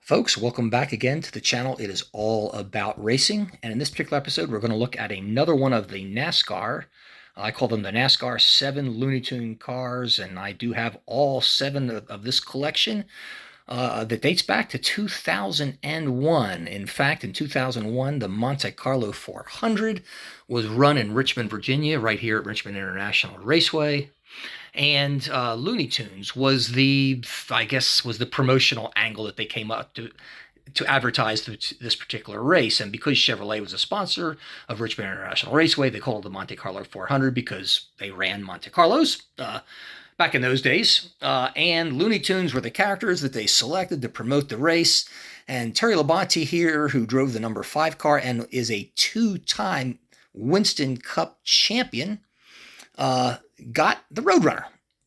Folks, welcome back again to the channel. It is all about racing, and in this particular episode, we're going to look at another one of the NASCAR. I call them the NASCAR 7 Looney Tune cars, and I do have all 7 of this collection that dates back to 2001. In fact, in 2001, the Monte Carlo 400 was run in Richmond, Virginia, right here at Richmond International Raceway. And Looney Tunes was the promotional angle that they came up to advertise this particular race. And because Chevrolet was a sponsor of Richmond International Raceway, they called it the Monte Carlo 400 because they ran Monte Carlos back in those days. And Looney Tunes were the characters that they selected to promote the race. And Terry Labonte here, who drove the number 5 car and is a 2-time Winston Cup champion, got the Roadrunner.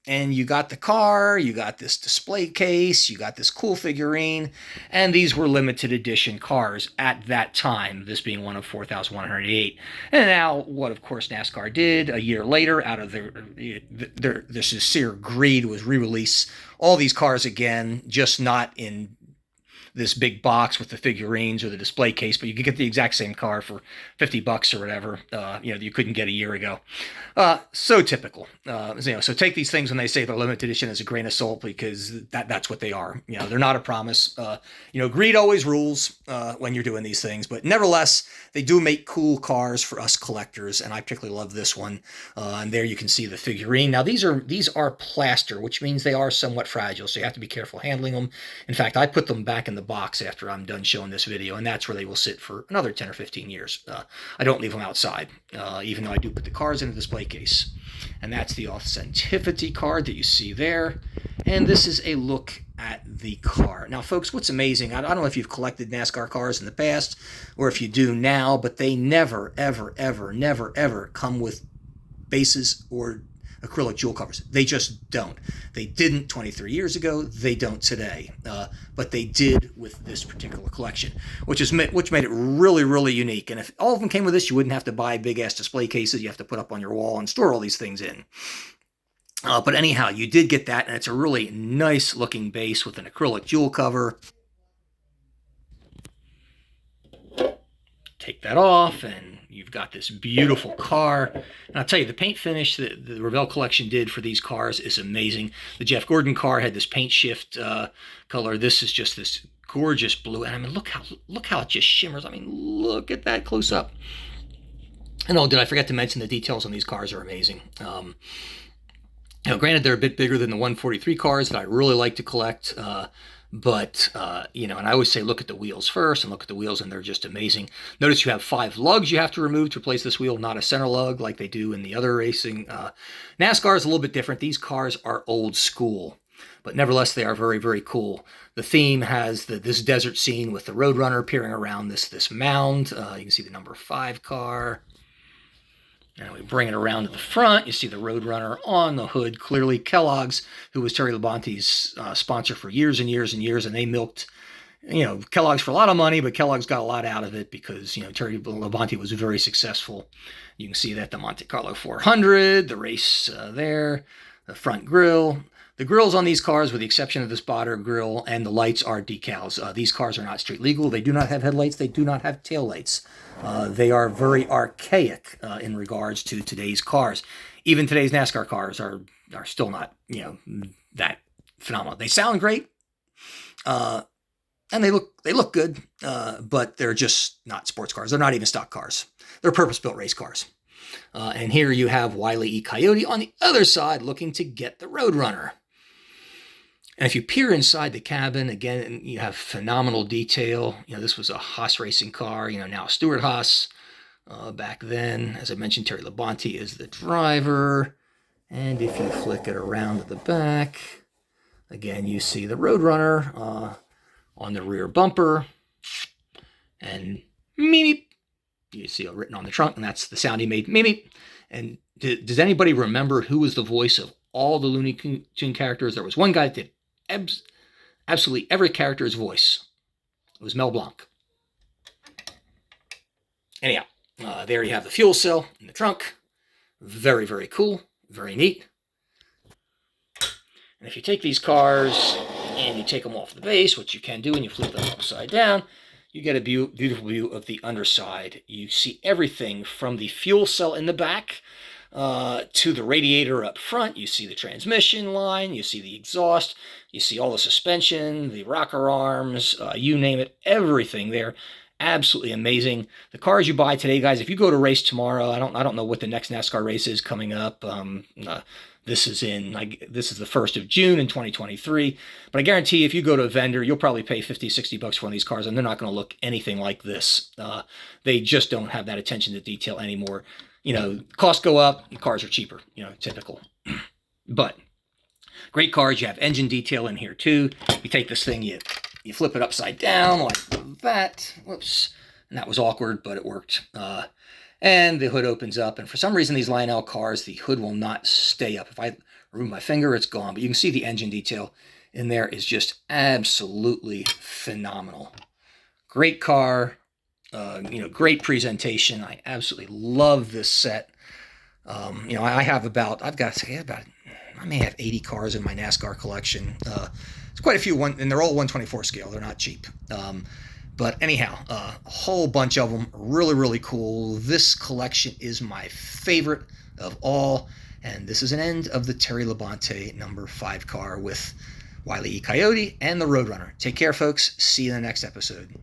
And you got the car, you got this display case, you got this cool figurine, and these were limited edition cars at that time, this being one of 4,108. And now, what of course NASCAR did a year later, out of their sincere greed, was re-release all these cars again, just not in this big box with the figurines or the display case, but you could get the exact same car for $50 or whatever, you couldn't get a year ago. So typical. So take these things when they say they're limited edition as a grain of salt, because that's what they are. They're not a promise. Greed always rules when you're doing these things, but nevertheless, they do make cool cars for us collectors, and I particularly love this one. And there you can see the figurine. Now these are plaster, which means they are somewhat fragile, so you have to be careful handling them. In fact, I put them back in the box after I'm done showing this video, and that's where they will sit for another 10 or 15 years. I don't leave them outside, even though I do put the cars in the display case. And that's the authenticity card that you see there. And this is a look at the car. Now, folks, what's amazing, I don't know if you've collected NASCAR cars in the past or if you do now, but they never, ever, ever, never, ever come with bases or acrylic jewel covers. They just don't. They didn't 23 years ago. They don't today. But they did with this particular collection, which made it really, really unique. And if all of them came with this, you wouldn't have to buy big-ass display cases you have to put up on your wall and store all these things in. But anyhow, you did get that, and it's a really nice-looking base with an acrylic jewel cover. Take that off, and you've got this beautiful car. And I'll tell you, the paint finish that the Revell collection did for these cars is amazing. The Jeff Gordon car had this paint shift color. This is just this gorgeous blue. And I mean, look how it just shimmers. I mean, look at that close up. And oh, did I forget to mention the details on these cars are amazing. Granted, they're a bit bigger than the 143 cars that I really like to collect. But and I always say look at the wheels first, and look at the wheels, and they're just amazing. Notice you have 5 lugs you have to remove to replace this wheel, not a center lug like they do in the other racing. NASCAR is a little bit different. These cars are old school, but nevertheless, they are very, very cool. The theme has this desert scene with the Roadrunner peering around this mound. You can see the number 5 car. And we bring it around to the front. You see the Roadrunner on the hood. Clearly, Kellogg's, who was Terry Labonte's sponsor for years and years and years, and they milked, Kellogg's for a lot of money, but Kellogg's got a lot out of it because, Terry Labonte was very successful. You can see that the Monte Carlo 400, the race there, the front grille. The grills on these cars, with the exception of the spotter grill and the lights, are decals. These cars are not street legal. They do not have headlights. They do not have taillights. They are very archaic in regards to today's cars. Even today's NASCAR cars are still not, that phenomenal. They sound great, and they look good, but they're just not sports cars. They're not even stock cars. They're purpose-built race cars. And here you have Wile E. Coyote on the other side looking to get the Roadrunner. And if you peer inside the cabin, again, you have phenomenal detail. This was a Haas racing car, now Stuart Haas. Back then, as I mentioned, Terry Labonte is the driver. And if you flick it around to the back, again, you see the Roadrunner on the rear bumper. And MEEP. You see it written on the trunk, and that's the sound he made, MEEP. And does anybody remember who was the voice of all the Looney Tune characters? There was one guy that did absolutely every character's voice. It was Mel Blanc. Anyhow, there you have the fuel cell in the trunk. Very, very cool. Very neat. And if you take these cars and you take them off the base, which you can do, and you flip them upside down, you get a beautiful view of the underside. You see everything from the fuel cell in the back to the radiator up front. You see the transmission line, you see the exhaust, you see all the suspension, the rocker arms, you name it, everything there. Absolutely amazing. The cars you buy today, guys, if you go to race tomorrow, I don't know what the next NASCAR race is coming up. This is the 1st of June in 2023. But I guarantee if you go to a vendor, you'll probably pay 50, 60 bucks for one of these cars, and they're not going to look anything like this. They just don't have that attention to detail anymore. Costs go up, cars are cheaper, typical. But great cars. You have engine detail in here too. You take this thing, you flip it upside down like that. Whoops. And that was awkward, but it worked. And the hood opens up. And for some reason, these Lionel cars, the hood will not stay up. If I remove my finger, it's gone. But you can see the engine detail in there is just absolutely phenomenal. Great car. Great presentation. I absolutely love this set. I may have 80 cars in my NASCAR collection. It's quite a few, and they're all 124 scale. They're not cheap. But anyhow, a whole bunch of them. Really, really cool. This collection is my favorite of all. And this is an end of the Terry Labonte number 5 car with Wile E. Coyote and the Roadrunner. Take care, folks. See you in the next episode.